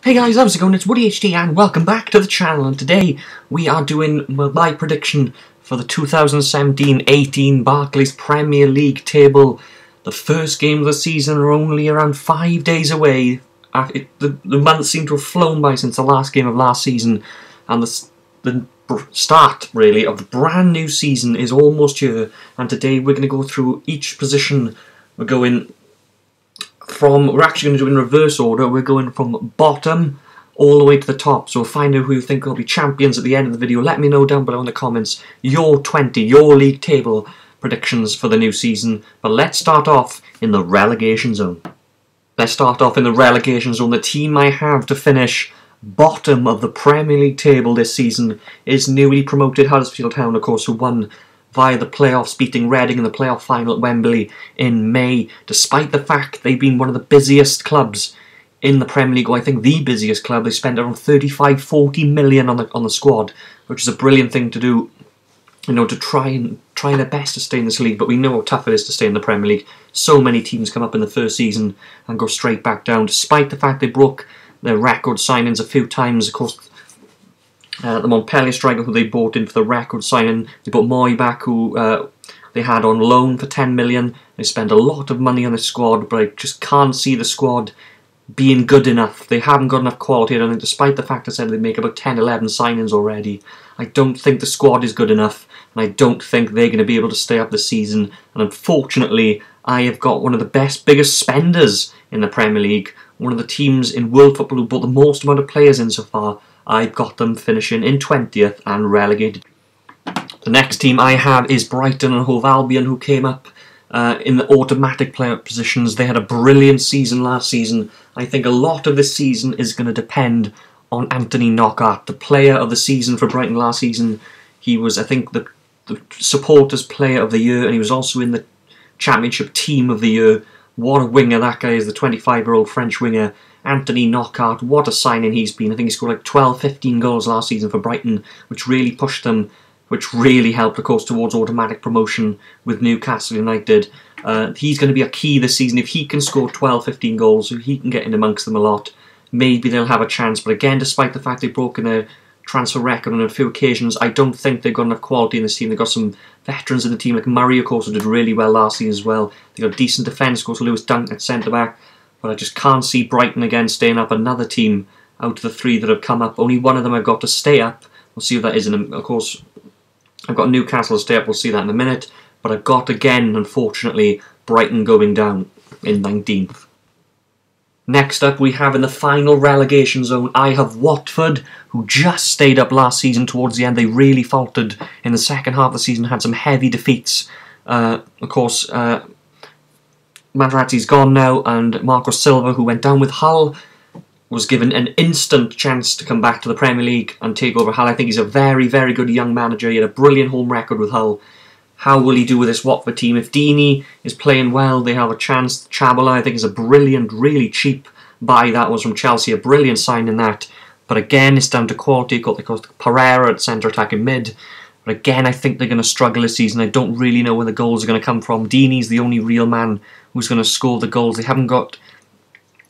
Hey guys, how's it going? It's Woody HD and welcome back to the channel, and today we are doing my prediction for the 2017-18 Barclays Premier League table. The first game of the season are only around 5 days away. The months seem to have flown by since the last game of last season, and the start, really, of the brand new season is almost here. And today we're going to go through each position. We're actually going to do it in reverse order. We're going from bottom all the way to the top. So find out who you think will be champions at the end of the video. Let me know down below in the comments your league table predictions for the new season. But let's start off in the relegation zone. The team I have to finish bottom of the Premier League table this season is newly promoted Huddersfield Town, of course, who won via the playoffs, beating Reading in the playoff final at Wembley in May, despite the fact they've been one of the busiest clubs in the Premier League, or I think the busiest club. They spent around 35-40 million on the squad, which is a brilliant thing to do, you know, to try their best to stay in this league. But we know how tough it is to stay in the Premier League. So many teams come up in the first season and go straight back down, despite the fact they broke their record signings a few times. Of course, the Montpellier striker who they bought in for the record signing, they bought Moy back, who they had on loan for 10 million. They spent a lot of money on the squad, but I just can't see the squad being good enough. They haven't got enough quality, and I think despite the fact I said they make about 10-11 signings already, I don't think the squad is good enough, and I don't think they're going to be able to stay up this season. And unfortunately, I have got one of the biggest spenders in the Premier League, one of the teams in world football who brought the most amount of players in so far. I've got them finishing in 20th and relegated. The next team I have is Brighton and Hove Albion, who came up in the automatic playoff positions. They had a brilliant season last season. I think a lot of this season is going to depend on Anthony Knockaert, the player of the season for Brighton last season. He was, I think, the supporters' player of the year, and he was also in the championship team of the year. What a winger that guy is, the 25-year-old French winger. Anthony Knockaert, what a signing he's been. I think he scored like 12-15 goals last season for Brighton, which really pushed them, which really helped, of course, towards automatic promotion with Newcastle United. He's going to be a key this season. If he can score 12-15 goals, if he can get in amongst them a lot, maybe they'll have a chance. But again, despite the fact they've broken their transfer record on a few occasions, I don't think they've got enough quality in this team. They've got some veterans in the team, like Murray, of course, who did really well last season as well. They've got decent defence, of course, Lewis Dunk at centre-back. But I just can't see Brighton again staying up. Another team out of the three that have come up. Only one of them I've got to stay up. We'll see who that is. And of course, I've got Newcastle to stay up. We'll see that in a minute. But I've got, again, unfortunately, Brighton going down in 19th. Next up, we have in the final relegation zone, I have Watford, who just stayed up last season towards the end. They really faltered in the second half of the season, had some heavy defeats. Of course, Materazzi's gone now, and Marco Silva, who went down with Hull, was given an instant chance to come back to the Premier League and take over Hull. I think he's a very, very good young manager. He had a brilliant home record with Hull. How will he do with this Watford team? If Deeney is playing well, they have a chance. Chabola, I think, is a brilliant, really cheap buy. That was from Chelsea, a brilliant sign in that. But again, it's down to quality. Of course, Pereira at centre attacking mid. But again, I think they're going to struggle this season. I don't really know where the goals are going to come from. Deeney's the only real man who's going to score the goals. They haven't got...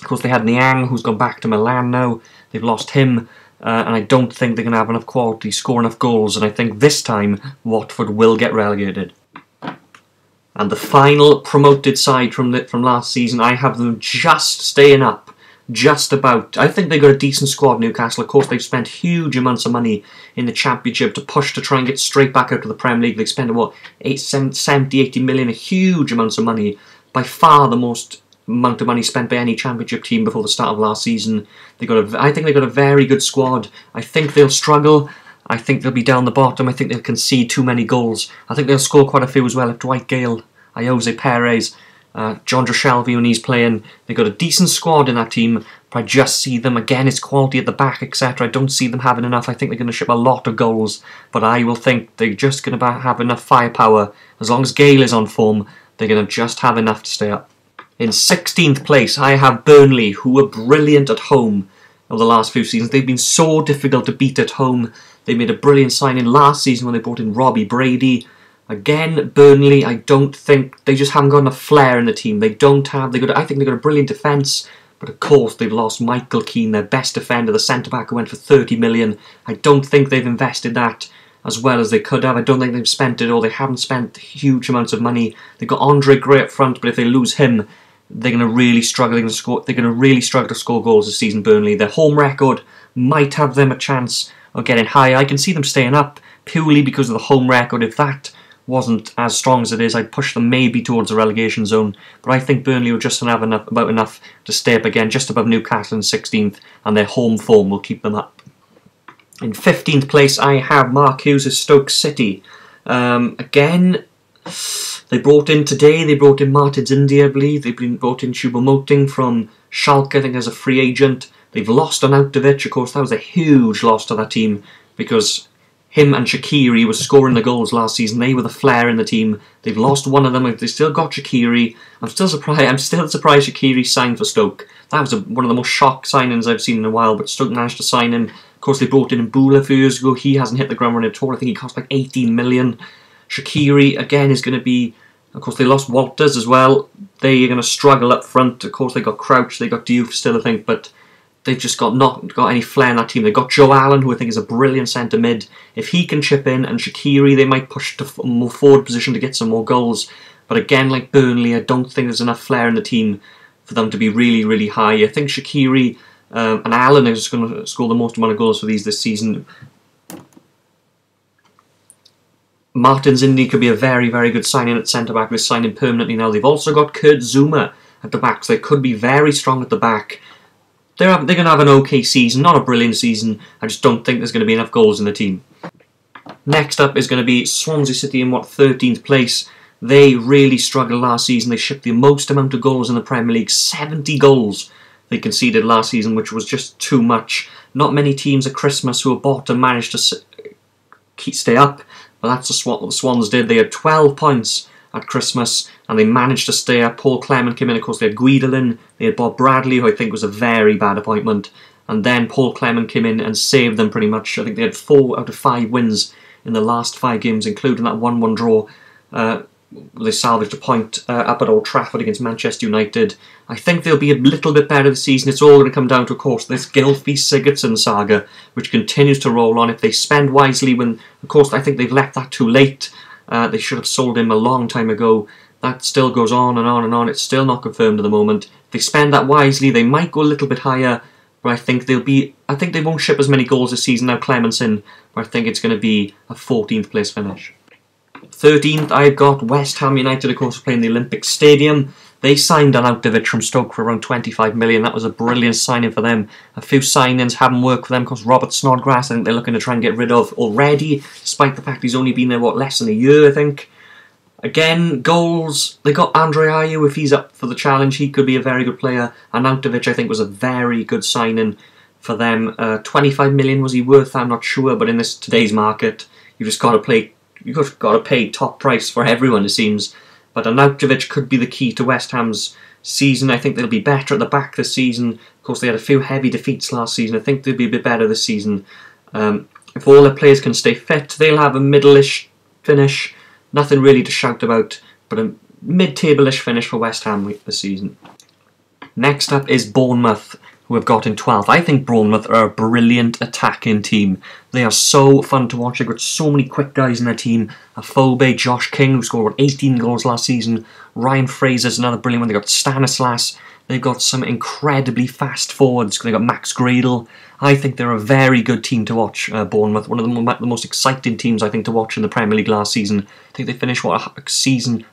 Of course, they had Niang, who's gone back to Milan now. They've lost him. And I don't think they're going to have enough quality, score enough goals. And I think this time, Watford will get relegated. And the final promoted side from last season, I have them just staying up. Just about. I think they've got a decent squad, Newcastle. Of course, they've spent huge amounts of money in the Championship to push to try and get straight back out to the Premier League. They've spent, what, 70, 80 million, a huge amounts of money. By far the most amount of money spent by any Championship team before the start of last season. I think they've got a very good squad. I think they'll struggle. I think they'll be down the bottom. I think they'll concede too many goals. I think they'll score quite a few as well if Dwight Gale, Jose Perez, John Shelby when he's playing. They've got a decent squad in that team, but I just see them, again, it's quality at the back, etc. I don't see them having enough. I think they're going to ship a lot of goals, but I will think they're just going to have enough firepower. As long as Gale is on form, they're going to just have enough to stay up. In 16th place, I have Burnley, who were brilliant at home over the last few seasons. They've been so difficult to beat at home. They made a brilliant signing last season when they brought in Robbie Brady. Again, Burnley, I don't think, they just haven't got enough flair in the team. I think they've got a brilliant defence, But of course they've lost Michael Keane, their best defender, the centre-back who went for 30 million. I don't think they've invested that as well as they could have. I don't think they've spent it, or they haven't spent huge amounts of money. They've got Andre Gray up front, but if they lose him, they're going to really struggle to score. They're going to really struggle to score goals this season. Burnley, their home record might have them a chance of getting higher. I can see them staying up purely because of the home record. If that wasn't as strong as it is, I'd push them maybe towards the relegation zone. But I think Burnley will just have about enough to stay up again, just above Newcastle in 16th, and their home form will keep them up. In 15th place, I have Mark Hughes' Stoke City. Again, they brought in Martin Zindi, I believe. They've brought in Choupo-Moting from Schalke, I think, as a free agent. They've lost Arnautovic, of course. That was a huge loss to that team because him and Shaqiri were scoring the goals last season. They were the flair in the team. They've lost one of them. They still got Shaqiri. I'm still surprised Shaqiri signed for Stoke. That was one of the most shock signings I've seen in a while, but Stoke managed to sign him. Of course, they brought in Mbula a few years ago. He hasn't hit the ground running at all. I think he cost like 18 million. Shaqiri, again, is going to be... Of course, they lost Walters as well. They're going to struggle up front. Of course, they got Crouch. They got Diouf still, I think, but they've just not got any flair in that team. They've got Joe Allen, who I think is a brilliant centre mid. If he can chip in, and Shaqiri, they might push to a more forward position to get some more goals. But again, like Burnley, I don't think there's enough flair in the team for them to be really, really high. I think Shaqiri and Allen are just going to score the most amount of goals for these this season. Martin Zindi could be a very, very good signing at centre-back. They're signing permanently now. They've also got Kurt Zouma at the back, so they could be very strong at the back. They're going to have an okay season, not a brilliant season. I just don't think there's going to be enough goals in the team. Next up is going to be Swansea City in 13th place. They really struggled last season. They shipped the most amount of goals in the Premier League, 70 goals they conceded last season, which was just too much. Not many teams at Christmas who were bottom managed to stay up, but that's what the Swans did. They had 12 points at Christmas, and they managed to stay up. Paul Clement came in, of course. They had Guidolin, they had Bob Bradley, who I think was a very bad appointment, and then Paul Clement came in and saved them pretty much. I think they had 4 out of 5 wins in the last 5 games, including that 1-1 draw. They salvaged a point up at Old Trafford against Manchester United. I think they'll be a little bit better this season. It's all going to come down to, of course, this Gylfi-Sigurdsson saga, which continues to roll on. If they spend wisely, of course, I think they've left that too late. They should have sold him a long time ago. That still goes on and on and on. It's still not confirmed at the moment. If they spend that wisely, they might go a little bit higher, but I think they won't ship as many goals this season now Clement's in, but I think it's going to be a 14th place finish. 13th, I've got West Ham United, of course, playing the Olympic Stadium. They signed Arnautovic from Stoke for around 25 million. That was a brilliant signing for them. A few signings haven't worked for them, because Robert Snodgrass, I think they're looking to try and get rid of already, despite the fact he's only been there, less than a year, I think. Again, goals, they got Andre Ayew. If he's up for the challenge, he could be a very good player. Arnautovic, I think, was a very good signing for them. 25 million was he worth? I'm not sure, but in today's market, you've just got to pay top price for everyone, it seems. But Arnautovic could be the key to West Ham's season. I think they'll be better at the back this season. Of course, they had a few heavy defeats last season. I think they'll be a bit better this season. If all their players can stay fit, they'll have a middle-ish finish. Nothing really to shout about, but a mid-table-ish finish for West Ham this season. Next up is Bournemouth, who have got in 12th. I think Bournemouth are a brilliant attacking team. They are so fun to watch. They've got so many quick guys in their team. Afobe, Josh King, who scored 18 goals last season. Ryan Fraser's another brilliant one. They've got Stanislas. They've got some incredibly fast forwards. They've got Max Gradel. I think they're a very good team to watch, Bournemouth. One of the most exciting teams, I think, to watch in the Premier League last season. I think they finished,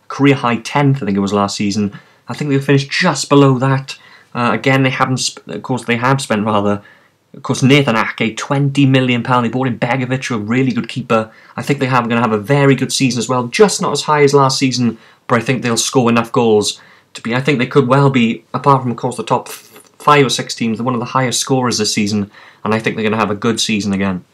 career high 10th, I think it was last season. I think they finished just below that. Again, they have spent rather. Of course, Nathan Ake, £20 million. They bought in Begovic, a really good keeper. I think they're going to have a very good season as well. Just not as high as last season, but I think they'll score enough goals to be. I think they could well be, apart from, of course, the top 5 or 6 teams, they're one of the highest scorers this season, and I think they're going to have a good season again.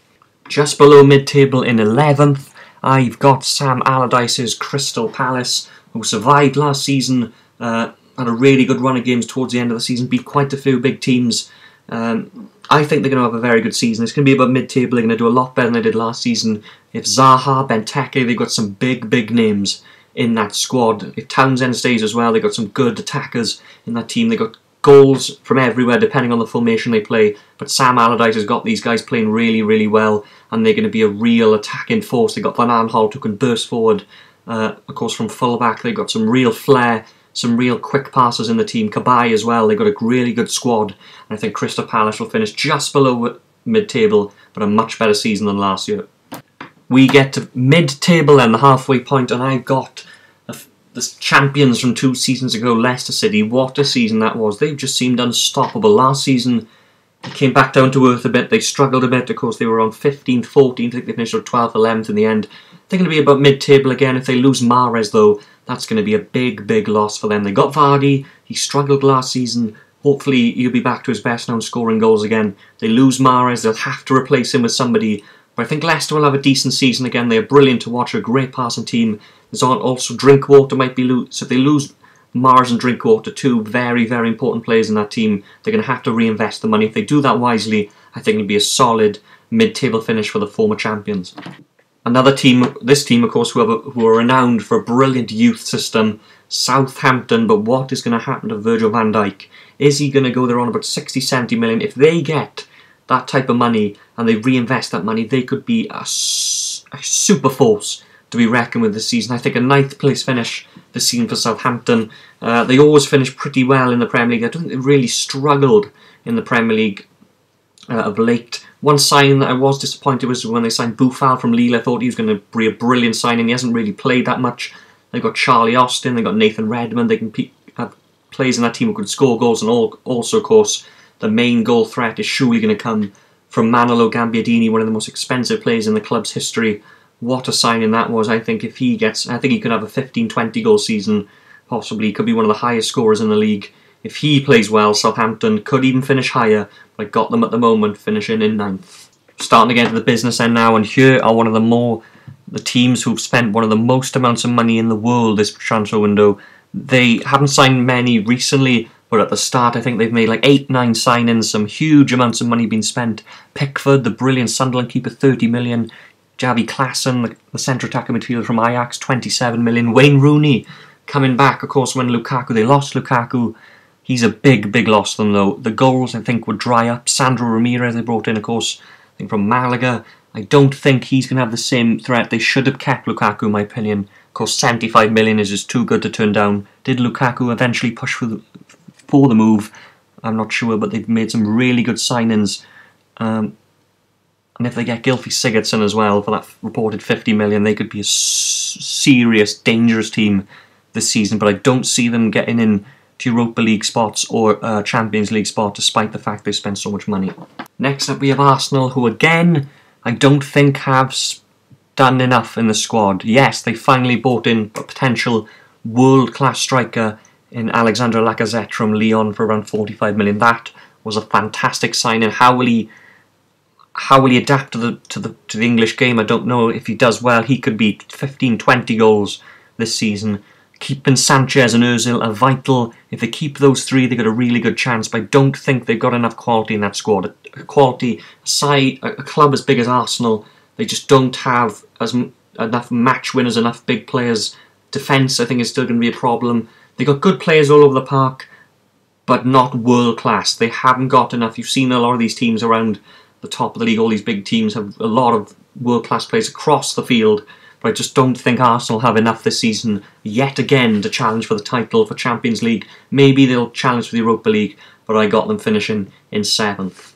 Just below mid-table in 11th, I've got Sam Allardyce's Crystal Palace, who survived last season. Had a really good run of games towards the end of the season, beat quite a few big teams. I think they're going to have a very good season. It's going to be about mid-table. They're going to do a lot better than they did last season. If Zaha, Benteke, they've got some big names in that squad. If Townsend stays as well, they've got some good attackers in that team. They've got goals from everywhere depending on the formation they play, but Sam Allardyce has got these guys playing really, really well, and they're going to be a real attacking force. They've got Van Aanholt who can burst forward, of course from full-back. They've got some real flair, some real quick passes in the team. Cabaye as well. They've got a really good squad, and I think Crystal Palace will finish just below mid-table, but a much better season than last year. We get to mid-table then, the halfway point, and I've got the champions from 2 seasons ago, Leicester City. What a season that was. They've just seemed unstoppable. Last season, they came back down to earth a bit. They struggled a bit. Of course, they were on 15th, 14th. I think they finished on 12th, 11th in the end. They're going to be about mid-table again. If they lose Mahrez, though, that's going to be a big, big loss for them. They got Vardy. He struggled last season. Hopefully, he'll be back to his best now and scoring goals again. They lose Mahrez. They'll have to replace him with somebody. But I think Leicester will have a decent season again. They're brilliant to watch. A great passing team. There's also Drinkwater might be loose. So if they lose Mahrez and Drinkwater, 2 very, very important players in that team, they're going to have to reinvest the money. If they do that wisely, I think it'll be a solid mid-table finish for the former champions. Another team, this team, of course, who are renowned for a brilliant youth system, Southampton. But what is going to happen to Virgil van Dijk? Is he going to go there on about 60-70 million? If they get that type of money and they reinvest that money, they could be a super force to be reckoned with this season. I think a 9th place finish this season for Southampton. They always finish pretty well in the Premier League. I don't think they really struggled in the Premier League of late. One sign that I was disappointed was when they signed Boufal from Lille. I thought he was going to be a brilliant signing. He hasn't really played that much. They've got Charlie Austin, they've got Nathan Redmond. They can have players in that team who can score goals, and also, of course, the main goal threat is surely going to come from Manolo Gambardini, one of the most expensive players in the club's history. What a signing that was. I think if he gets, I think he could have a 15-20 goal season, possibly. He could be one of the highest scorers in the league. If he plays well, Southampton could even finish higher, but I got them at the moment finishing in 9th. Starting to get to the business end now, and here are one of the teams who've spent one of the most amounts of money in the world this transfer window. They haven't signed many recently, but at the start I think they've made like 8-9 signings, some huge amounts of money being spent. Pickford, the brilliant Sunderland keeper, 30 million. Javi Klaassen, the centre attacking midfielder from Ajax, 27 million. Wayne Rooney coming back, of course, when they lost Lukaku. He's a big, big loss to them, though. The goals, I think, would dry up. Sandro Ramirez they brought in, of course, I think from Malaga. I don't think he's going to have the same threat. They should have kept Lukaku, in my opinion. Of course, 75 million is just too good to turn down. Did Lukaku eventually push for the move? I'm not sure, but they've made some really good signings. And if they get Gylfi Sigurdsson as well for that reported 50 million, they could be a serious, dangerous team this season. But I don't see them getting in to Europa League spots or Champions League spot, despite the fact they spent so much money. Next up we have Arsenal, who again, I don't think have done enough in the squad. Yes, they finally bought in a potential world-class striker in Alexandre Lacazette from Lyon for around 45 million. That was a fantastic signing. How will he adapt to the English game? I don't know. If he does well, he could be 15-20 goals this season. Keeping Sanchez and Ozil are vital. If they keep those 3, they've got a really good chance, but I don't think they've got enough quality in that squad. A club as big as Arsenal, they just don't have enough match winners, enough big players. Defence, I think, is still going to be a problem. They've got good players all over the park, but not world class. They haven't got enough. You've seen a lot of these teams around the top of the league, all these big teams have a lot of world class players across the field, but I just don't think Arsenal have enough this season yet again to challenge for the title for Champions League. Maybe they'll challenge for the Europa League, but I got them finishing in 7th.